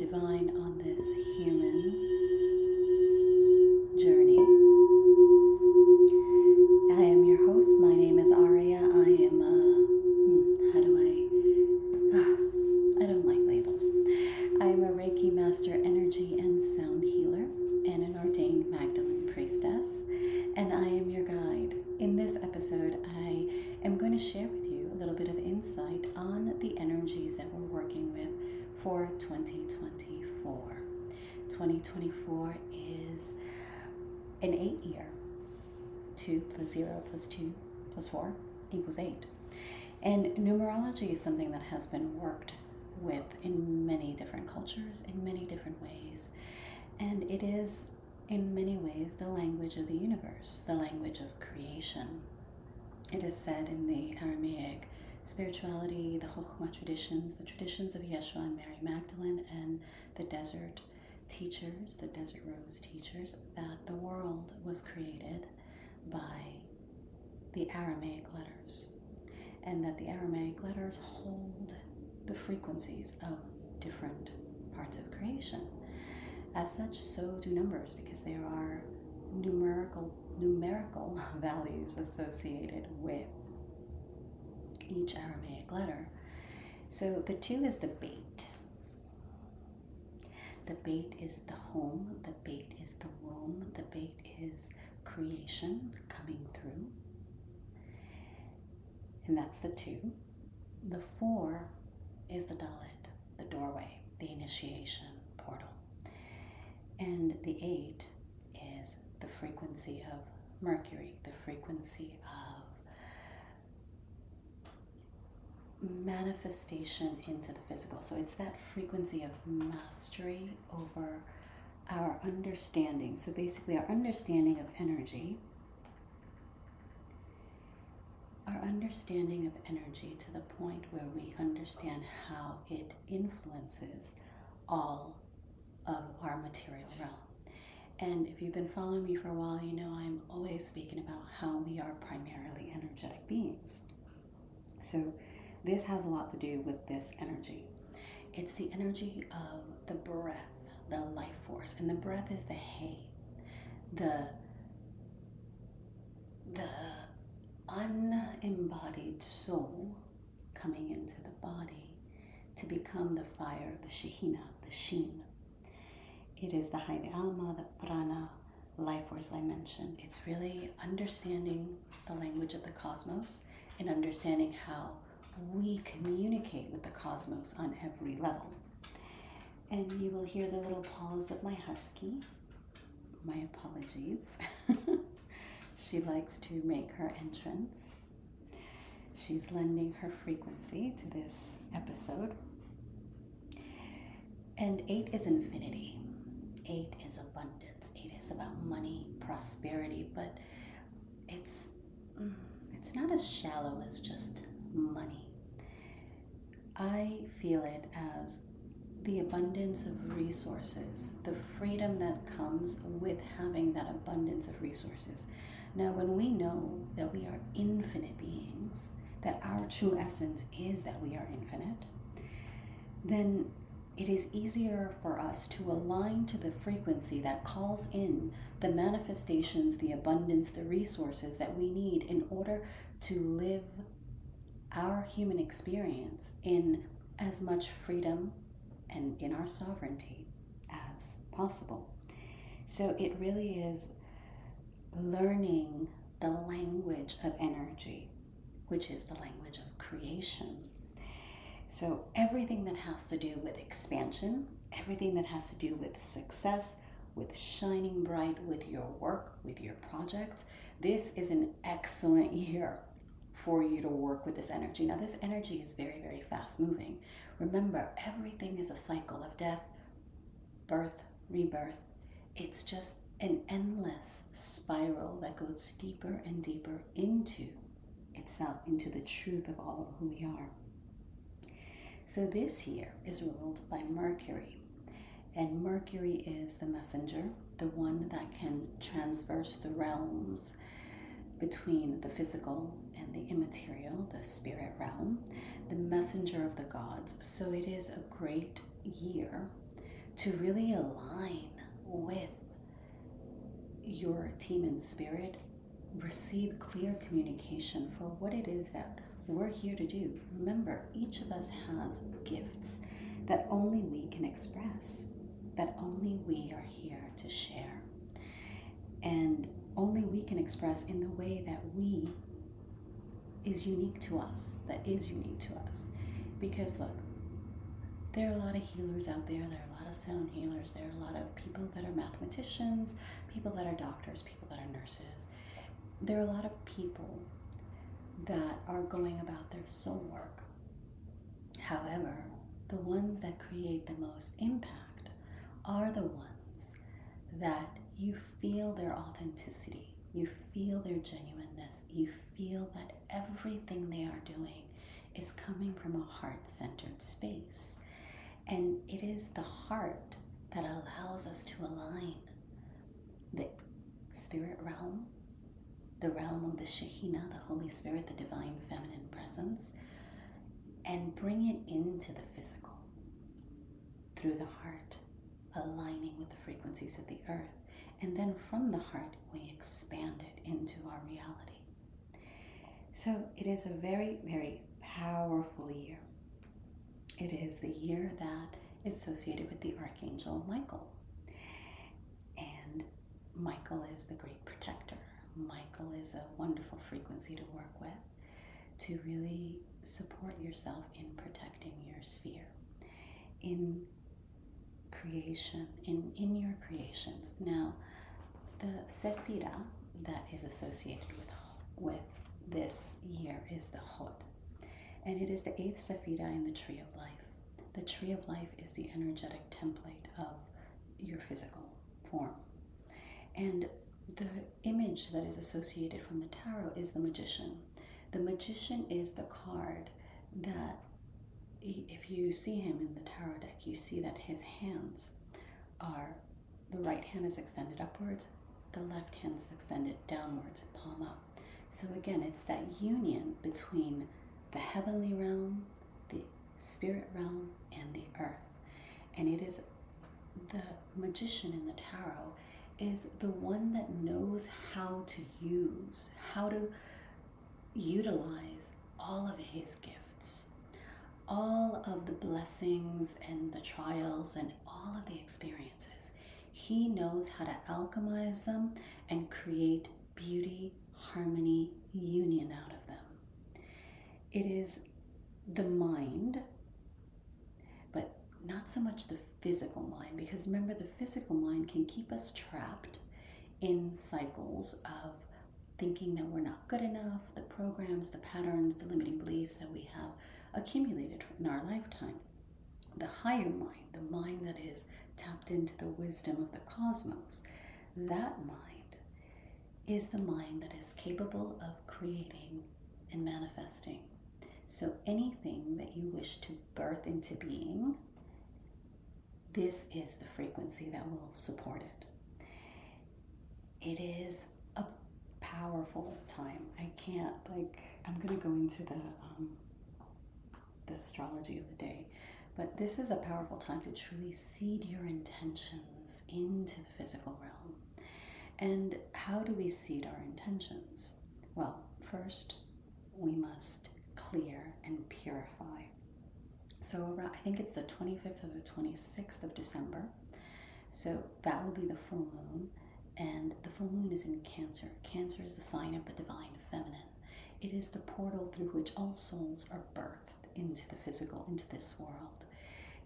divine on this human journey. I am your host. My name is Aurea. I am I don't like labels. I am a Reiki Master Energy and Sound Healer and an ordained Magdalene Priestess, and I am your guide. In this episode, I am going to share with you a little bit of insight on the energies that we're working with for 2024. 2024 is an 8-year. 2 plus 0 plus 2 plus 4 equals 8. And numerology is something that has been worked with in many different cultures, in many different ways. And it is, in many ways, the language of the universe, the language of creation. It is said in the Aramaic spirituality, the Chokhmah traditions, the traditions of Yeshua and Mary Magdalene, and the desert teachers, the desert rose teachers, that the world was created by the Aramaic letters, and that the Aramaic letters hold the frequencies of different parts of creation. As such, so do numbers, because there are numerical values associated with each Aramaic letter. So the 2 is the bait. The bait is the home, the bait is the womb, the bait is creation coming through. And that's the 2. The 4 is the dalet, the doorway, the initiation portal. And the 8 is the frequency of Mercury, the frequency of manifestation into the physical. So it's that frequency of mastery over our understanding. So basically our understanding of energy, to the point where we understand how it influences all of our material realm. And if you've been following me for a while, you know I'm always speaking about how we are primarily energetic beings. So this has a lot to do with this energy. It's the energy of the breath, the life force. And the breath is the hay, the unembodied soul coming into the body to become the fire, the Shekhinah, the Sheen. It is the Hay, the Alma, the Prana, life force I mentioned. It's really understanding the language of the cosmos and understanding how we communicate with the cosmos on every level. And you will hear the little paws of my husky. My apologies. She likes to make her entrance. She's lending her frequency to this episode. And 8 is infinity. 8 is abundance. 8 is about money, prosperity, but it's not as shallow as just money. I feel it as the abundance of resources, the freedom that comes with having that abundance of resources. Now, when we know that we are infinite beings, that our true essence is that we are infinite, then it is easier for us to align to the frequency that calls in the manifestations, the abundance, the resources that we need in order to live our human experience in as much freedom and in our sovereignty as possible. So it really is learning the language of energy, which is the language of creation. So everything that has to do with expansion, everything that has to do with success, with shining bright, with your work, with your projects, this is an excellent year for you to work with this energy. Now, this energy is very, very fast moving. Remember, everything is a cycle of death, birth, rebirth. It's just an endless spiral that goes deeper and deeper into itself, into the truth of all of who we are. So this year is ruled by Mercury. And Mercury is the messenger, the one that can transverse the realms between the physical and the immaterial, the spirit realm, the messenger of the gods. So it is a great year to really align with your team in spirit, receive clear communication for what it is that we're here to do. Remember, each of us has gifts that only we can express, that only we are here to share. And only we can express in the way that is unique to us, Because look, there are a lot of healers out there, there are a lot of sound healers, there are a lot of people that are mathematicians, people that are doctors, people that are nurses. There are a lot of people that are going about their soul work. However, the ones that create the most impact are the ones that you feel their authenticity, you feel their genuineness, you feel that everything they are doing is coming from a heart-centered space. And it is the heart that allows us to align the spirit realm, the realm of the Shekhinah, the Holy Spirit, the divine feminine presence, and bring it into the physical through the heart, aligning with the frequencies of the earth. And then from the heart, we expand it into our reality. So it is a very, very powerful year. It is the year that is associated with the Archangel Michael. And Michael is the great protector. Michael is a wonderful frequency to work with to really support yourself in protecting your sphere, in creation, in your creations. Now, the Sephira that is associated with this year is the Hod. And it is the 8th Sephira in the Tree of Life. The Tree of Life is the energetic template of your physical form. And the image that is associated from the tarot is the Magician. The Magician is the card that, if you see him in the tarot deck, you see that his hands are, the right hand is extended upwards, the left hand is extended downwards, palm up. So again, it's that union between the heavenly realm, the spirit realm, and the earth. And it is the Magician in the tarot is the one that knows how to utilize all of his gifts, all of the blessings and the trials and all of the experiences. He knows how to alchemize them and create beauty, harmony, union out of them. It is the mind, but not so much the physical mind, because remember, the physical mind can keep us trapped in cycles of thinking that we're not good enough, the programs, the patterns, the limiting beliefs that we have accumulated in our lifetime. The higher mind, the mind that is tapped into the wisdom of the cosmos, that mind is the mind that is capable of creating and manifesting. So anything that you wish to birth into being, this is the frequency that will support it. It is a powerful time. I'm going to go into the astrology of the day, but this is a powerful time to truly seed your intentions into the physical realm. And how do we seed our intentions? Well, first, we must clear and purify. So around, I think it's the 25th or the 26th of December. So that will be the full moon. And the full moon is in Cancer. Cancer is the sign of the divine feminine. It is the portal through which all souls are birthed into the physical, into this world.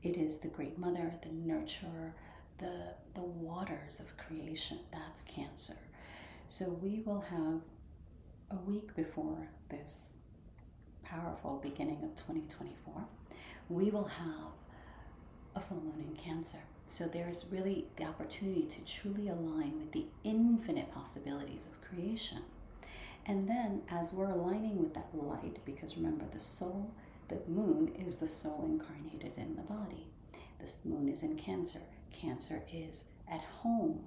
It is the great mother, the nurturer, the waters of creation. That's Cancer. So we will have a week before this powerful beginning of 2024, we will have a full moon in Cancer. So there's really the opportunity to truly align with the infinite possibilities of creation. And then as we're aligning with that light, because remember, the moon is the soul incarnated in the body. This moon is in Cancer. Cancer is at home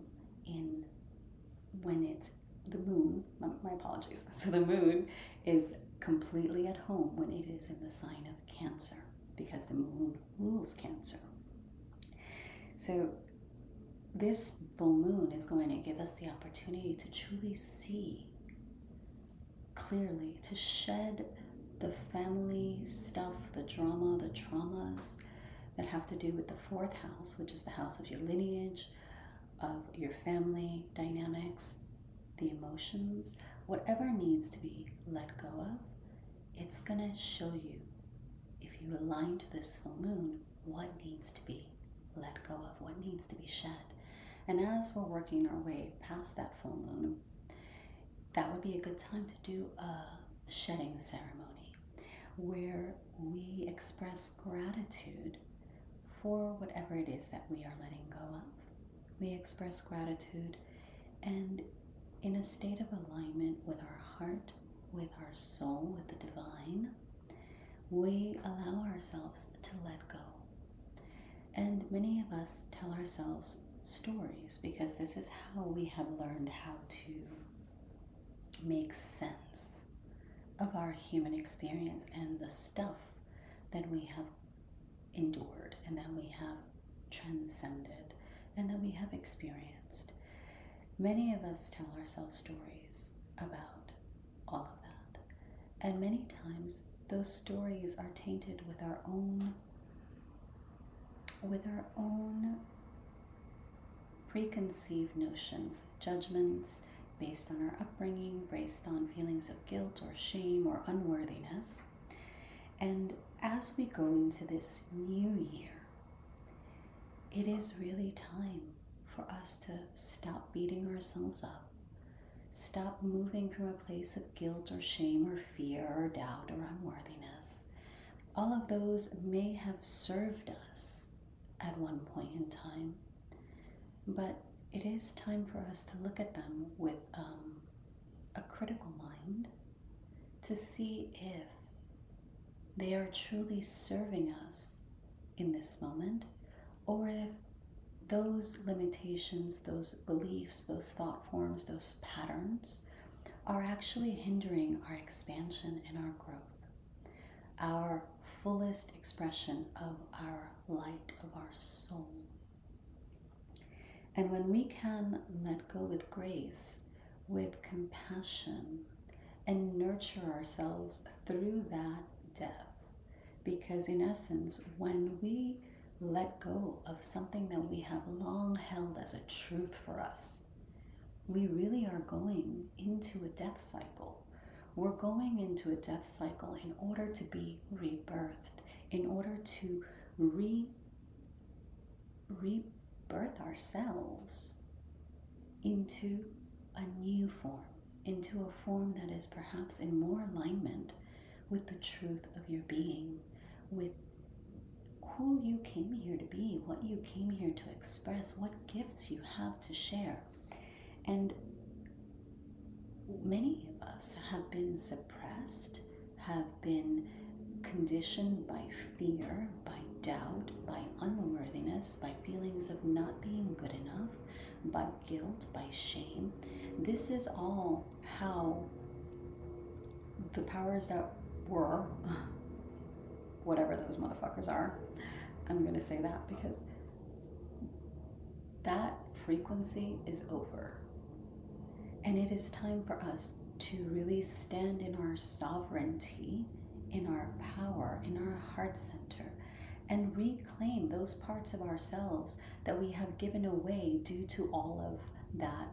when it's the moon, my apologies. So the moon is completely at home when it is in the sign of Cancer, because the moon rules Cancer. So this full moon is going to give us the opportunity to truly see clearly, to shed the family stuff, the drama, the traumas that have to do with the fourth house, which is the house of your lineage, of your family dynamics, the emotions, whatever needs to be let go of. It's going to show you, if you align to this full moon, what needs to be let go of, what needs to be shed. And as we're working our way past that full moon, that would be a good time to do a shedding ceremony where we express gratitude for whatever it is that we are letting go of. We express gratitude, and in a state of alignment with our heart, with our soul, with the divine, we allow ourselves to let go. And many of us tell ourselves stories because this is how we have learned how to make sense of our human experience and the stuff that we have endured and that we have transcended and that we have experienced. Many of us tell ourselves stories about all of that. And many times those stories are tainted with our own preconceived notions, judgments based on our upbringing, based on feelings of guilt or shame or unworthiness. And as we go into this new year, it is really time for us to stop beating ourselves up, stop moving from a place of guilt or shame or fear or doubt or unworthiness. All of those may have served us at one point in time, but it is time for us to look at them with a critical mind to see if they are truly serving us in this moment, or if those limitations, those beliefs, those thought forms, those patterns are actually hindering our expansion and our growth, our fullest expression of our light, of our soul. And when we can let go with grace, with compassion, and nurture ourselves through that death, because in essence, when we let go of something that we have long held as a truth for us, we really are going into a death cycle. We're going into a death cycle in order to be rebirthed, in order to rebirth ourselves into a new form, into a form that is perhaps in more alignment with the truth of your being, with who you came here to be, what you came here to express, what gifts you have to share. And many of us have been suppressed, have been conditioned by fear, by doubt, by unworthiness, by feelings of not being good enough, by guilt, by shame. This is all how the powers that were, whatever those motherfuckers are, I'm going to say that because that frequency is over. And it is time for us to really stand in our sovereignty, in our power, in our heart center, and reclaim those parts of ourselves that we have given away due to all of that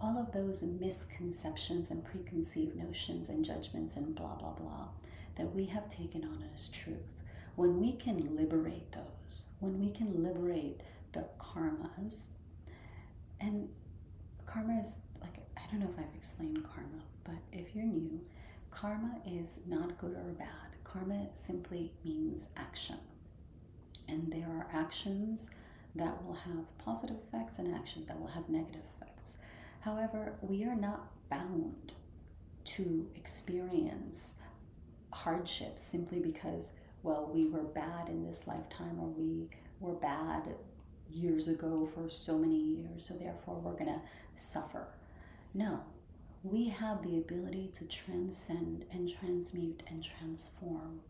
all of those misconceptions and preconceived notions and judgments and blah, blah, blah that we have taken on as truth. When we can liberate those, when we can liberate the karmas, and karma is like, I don't know if I've explained karma, but if you're new, karma is not good or bad. Karma simply means action. And there are actions that will have positive effects and actions that will have negative effects. However, we are not bound to experience hardships simply because, well, we were bad in this lifetime, or we were bad years ago for so many years, so therefore we're going to suffer. No, we have the ability to transcend and transmute and transform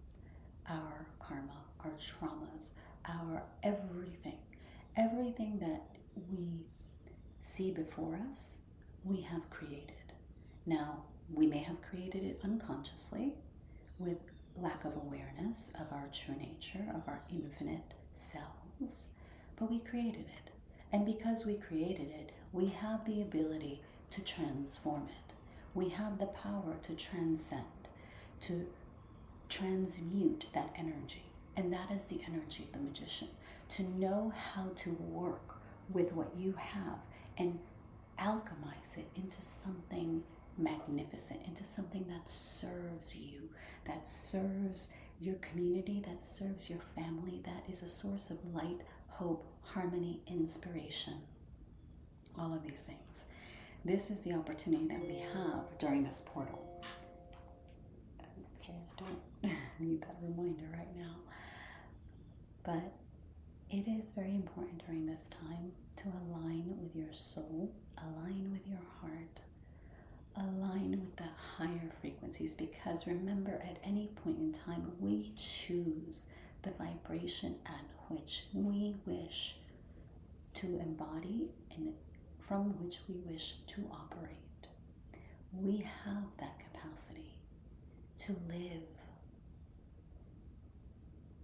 our karma, our traumas, our everything. Everything that we see before us, we have created. Now, we may have created it unconsciously with lack of awareness of our true nature, of our infinite selves, but we created it. And because we created it, we have the ability to transform it. We have the power to transcend, to transmute that energy. And that is the energy of the magician, to know how to work with what you have and alchemize it into something magnificent, into something that serves you, that serves your community, that serves your family, that is a source of light, hope, harmony, inspiration. All of these things. This is the opportunity that we have during this portal. Okay, I don't need that reminder right now. But it is very important during this time to align with your soul, align with your heart, align with the higher frequencies, because remember, at any point in time, we choose the vibration at which we wish to embody and from which we wish to operate. We have that capacity to live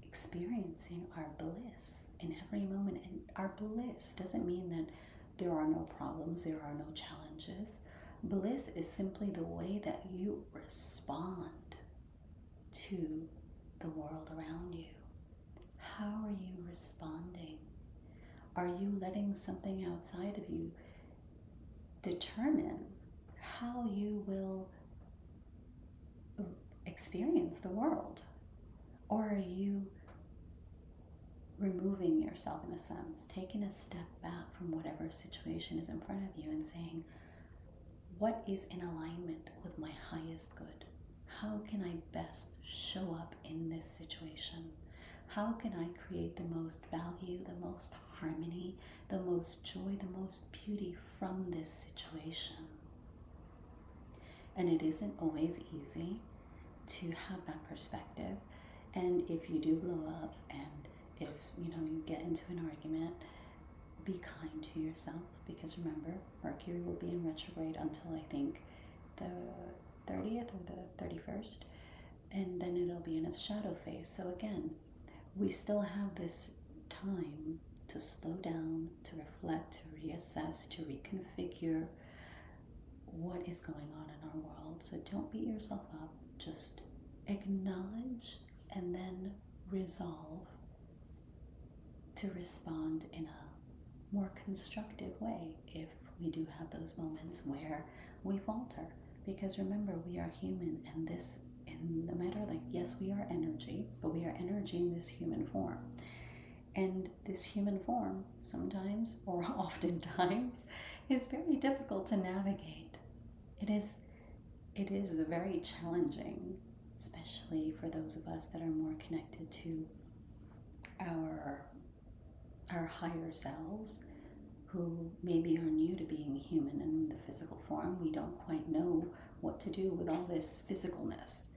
experiencing our bliss in every moment. And our bliss doesn't mean that there are no problems, there are no challenges. Bliss is simply the way that you respond to the world around you. How are you responding? Are you letting something outside of you determine how you will experience the world? Or are you removing yourself, in a sense, taking a step back from whatever situation is in front of you and saying, what is in alignment with my highest good? How can I best show up in this situation? How can I create the most value, the most harmony, the most joy, the most beauty from this situation? And it isn't always easy to have that perspective. And if you do blow up, and if you get into an argument, be kind to yourself, because remember, Mercury will be in retrograde until I think the 30th or the 31st, and then it'll be in its shadow phase. So again, we still have this time to slow down, to reflect, to reassess, to reconfigure what is going on in our world. So don't beat yourself up, just acknowledge and then resolve to respond in a more constructive way if we do have those moments where we falter. Because remember, we are human, and no matter, yes, we are energy, but we are energy in this human form. And this human form sometimes, or oftentimes, is very difficult to navigate. It is very challenging, especially for those of us that are more connected to our higher selves, who maybe are new to being human in the physical form. We don't quite know what to do with all this physicalness.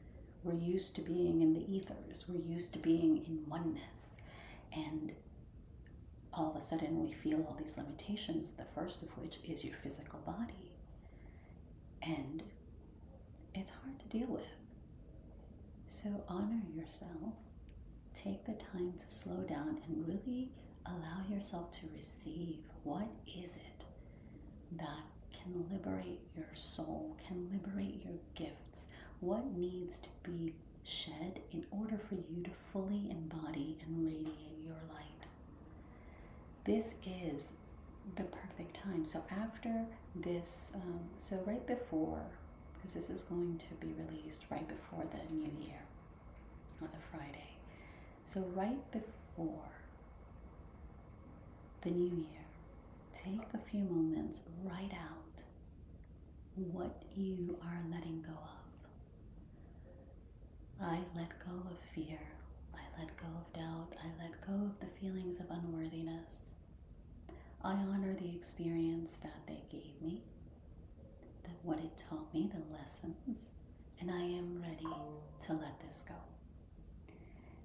We're used to being in the ethers. We're used to being in oneness. And all of a sudden we feel all these limitations, the first of which is your physical body. And it's hard to deal with. So honor yourself. Take the time to slow down and really allow yourself to receive. What is it that can liberate your soul, can liberate your gifts? What needs to be shed in order for you to fully embody and radiate your light? This is the perfect time. So after this, right before, because this is going to be released right before the new year on the Friday. So right before the new year, take a few moments, write out what you are letting go of. I let go of fear. I let go of doubt. I let go of the feelings of unworthiness. I honor the experience that they gave me, that what it taught me, the lessons, and I am ready to let this go.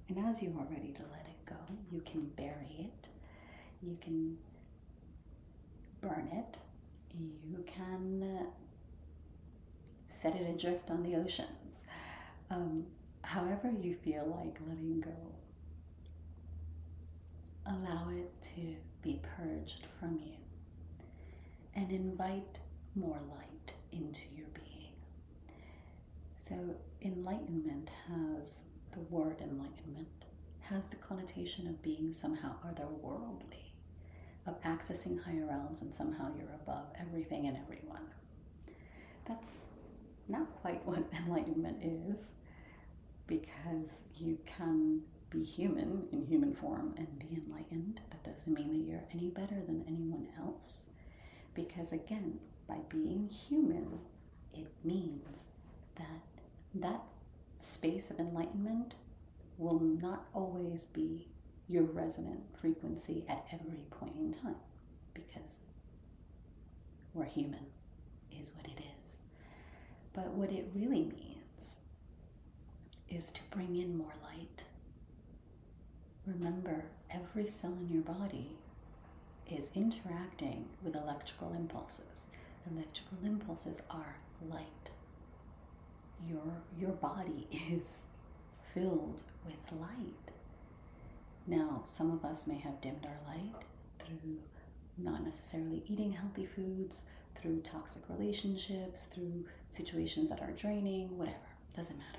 And as you are ready to let it go. You can bury it. You can burn it. You can set it adrift on the oceans. However you feel like letting go, allow it to be purged from you and invite more light into your being. So enlightenment has, the word enlightenment has the connotation of being somehow otherworldly, of accessing higher realms, and somehow you're above everything and everyone. That's not quite what enlightenment is, because you can be human in human form and be enlightened. That doesn't mean that you're any better than anyone else, because again, by being human, it means that that space of enlightenment will not always be your resonant frequency at every point in time, because we're human, is what it is. But what it really means is to bring in more light. Remember, every cell in your body is interacting with electrical impulses. Electrical impulses are light. Your body is filled with light. Now, some of us may have dimmed our light through not necessarily eating healthy foods, through toxic relationships, through situations that are draining, whatever, doesn't matter.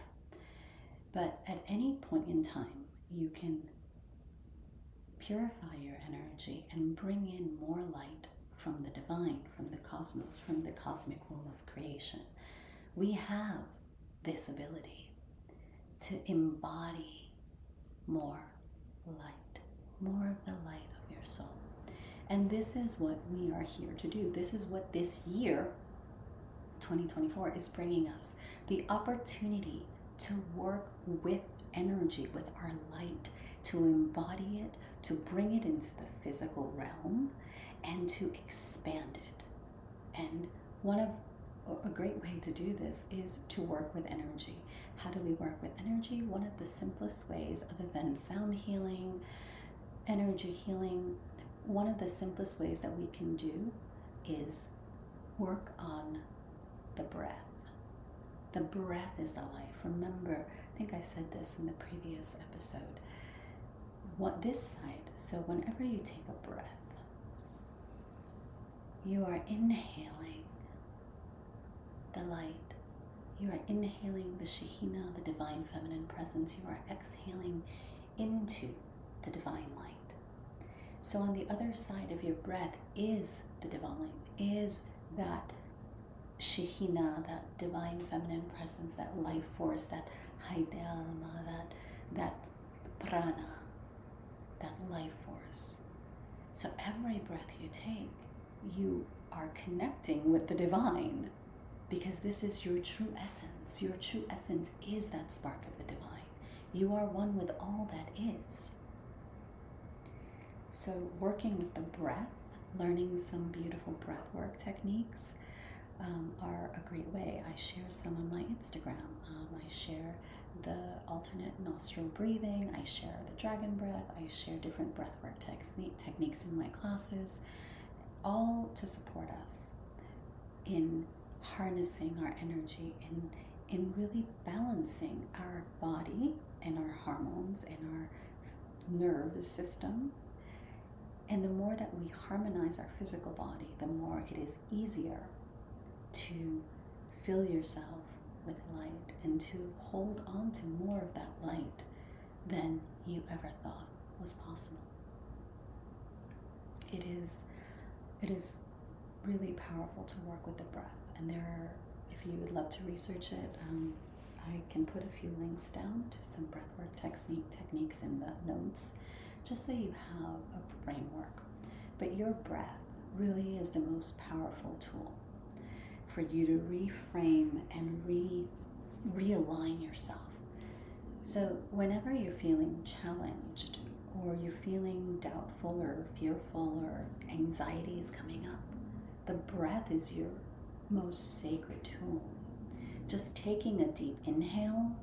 But at any point in time, you can purify your energy and bring in more light from the divine, from the cosmos, from the cosmic womb of creation. We have this ability to embody more light, more of the light of your soul. And this is what we are here to do. This is what this year, 2024, is bringing us. The opportunity to work with energy, with our light, to embody it, to bring it into the physical realm, and to expand it. And a great way to do this is to work with energy. How do we work with energy? One of the simplest ways, other than sound healing, energy healing, one of the simplest ways that we can do is work on the breath. The breath is the life. Remember, I think I said this in the previous episode. This side, so whenever you take a breath, you are inhaling the light. You are inhaling the Shekhinah, the divine feminine presence. You are exhaling into the divine light. So on the other side of your breath is the divine, is that Shekhinah, that divine feminine presence, that life force, that Haidelma, that prana, that life force. So every breath you take, you are connecting with the divine, because this is your true essence. Your true essence is that spark of the divine. You are one with all that is. So working with the breath, learning some beautiful breath work techniques are a great way. I share some on my Instagram. I share the alternate nostril breathing. I share the dragon breath. I share different breathwork techniques in my classes, all to support us in harnessing our energy, in really balancing our body and our hormones and our nervous system. And the more that we harmonize our physical body, the more it is easier to fill yourself with light and to hold on to more of that light than you ever thought was possible. It is really powerful to work with the breath. And if you would love to research it, I can put a few links down to some breathwork techniques in the notes, just so you have a framework. But your breath really is the most powerful tool for you to reframe and realign yourself. So whenever you're feeling challenged, or you're feeling doubtful or fearful, or anxiety is coming up, the breath is your most sacred tool. Just taking a deep inhale,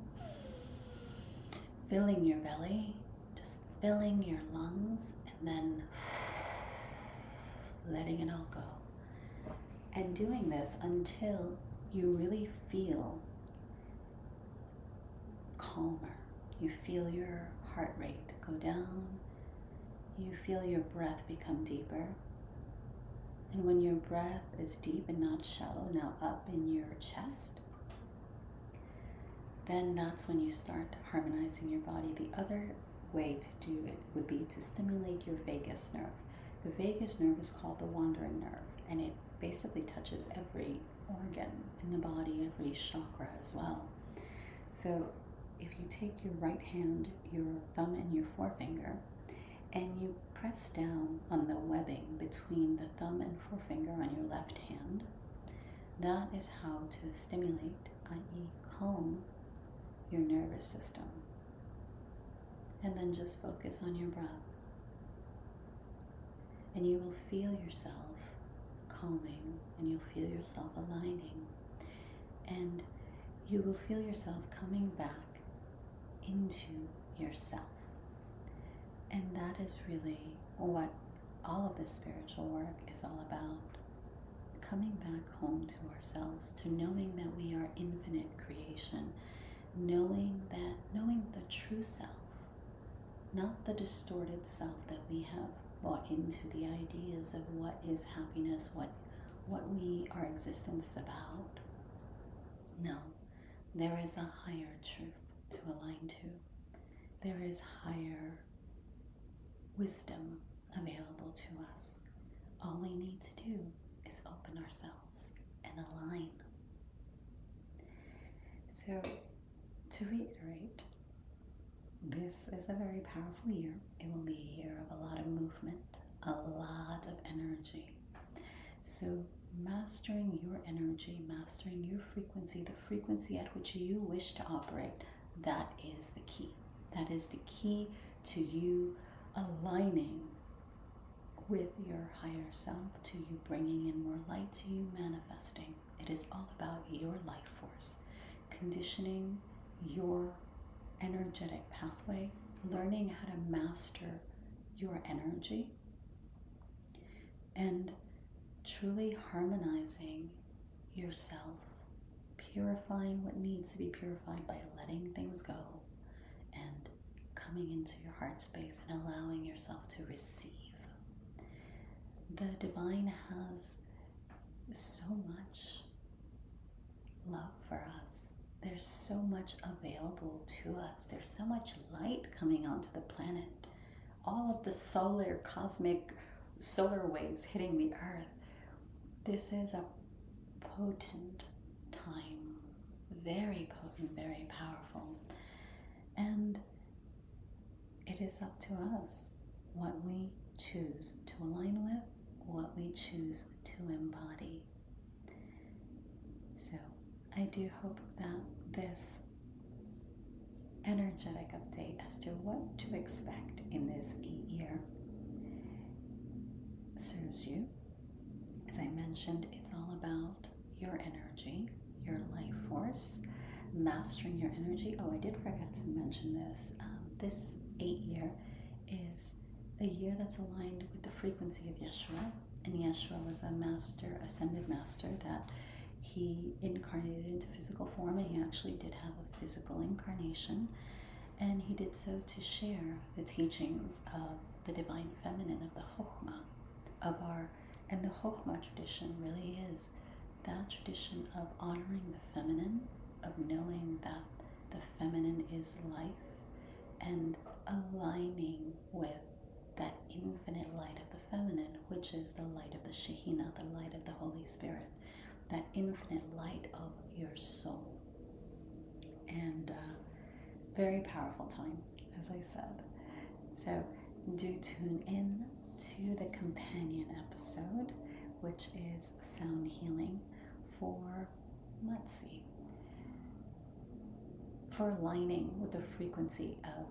filling your belly, just filling your lungs and then letting it all go. And doing this until you really feel calmer. You feel your heart rate go down. You feel your breath become deeper. And when your breath is deep and not shallow, now up in your chest, then that's when you start harmonizing your body. The other way to do it would be to stimulate your vagus nerve. The vagus nerve is called the wandering nerve, and it basically touches every organ in the body, every chakra as well. So if you take your right hand, your thumb and your forefinger, and you press down on the webbing between the thumb and forefinger on your left hand, that is how to stimulate, i.e. calm, your nervous system. And then just focus on your breath. And you will feel yourself calming, and you'll feel yourself aligning. And you will feel yourself coming back into yourself. And that is really what all of this spiritual work is all about. Coming back home to ourselves, to knowing that we are infinite creation, knowing the true self, not the distorted self that we have bought into the ideas of what is happiness, what our existence is about. No, there is a higher truth to align to. There is higher wisdom available to us. All we need to do is open ourselves and align. So, to reiterate, this is a very powerful year. It will be a year of a lot of movement, a lot of energy. So mastering your energy, mastering your frequency, the frequency at which you wish to operate, that is the key. That is the key to you aligning with your higher self, to you bringing in more light, to you manifesting. It is all about your life force, conditioning your energetic pathway, learning how to master your energy, and truly harmonizing yourself, purifying what needs to be purified by letting things go, and coming into your heart space and allowing yourself to receive. The divine has so much love for us. There's so much available to us. There's so much light coming onto the planet. All of the cosmic solar waves hitting the earth. This is a potent time. Very potent, very powerful. And it is up to us what we choose to align with, what we choose to embody. So I do hope that this energetic update as to what to expect in this 8-year serves you. As I mentioned, it's all about your energy, your life force, mastering your energy. Oh, I did forget to mention this. This 8-year is a year that's aligned with the frequency of Yeshua. And Yeshua was a master, ascended master, that he incarnated into physical form, and he actually did have a physical incarnation. And he did so to share the teachings of the divine feminine, of the Chokhmah, and the Chokhmah tradition really is that tradition of honoring the feminine, of knowing that the feminine is life, and aligning with that infinite light of the feminine, which is the light of the Shekhinah, the light of the Holy Spirit, that infinite light of your soul. And very powerful time, as I said. So do tune in to the companion episode, which is sound healing for aligning with the frequency of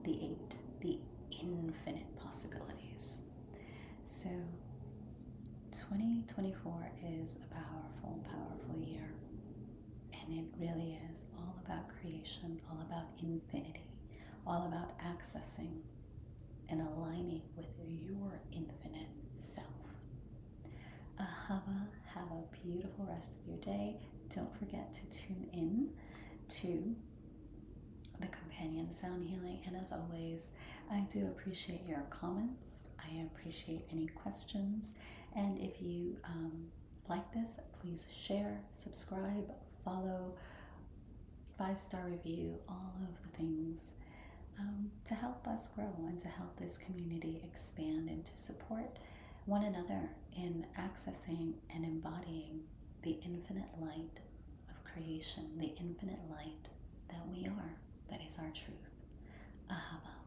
the 8, the infinite possibilities. So 2024 is a powerful, powerful year. And it really is all about creation, all about infinity, all about accessing and aligning with your infinite self. Ahava, have a beautiful rest of your day. Don't forget to tune in to the companion sound healing, and as always, I do appreciate your comments. I appreciate any questions, and if you like this, please share, subscribe, follow, 5-star review, all of the things to help us grow and to help this community expand and to support one another in accessing and embodying the infinite light of creation, the infinite light that we are, that is our truth. Ahava.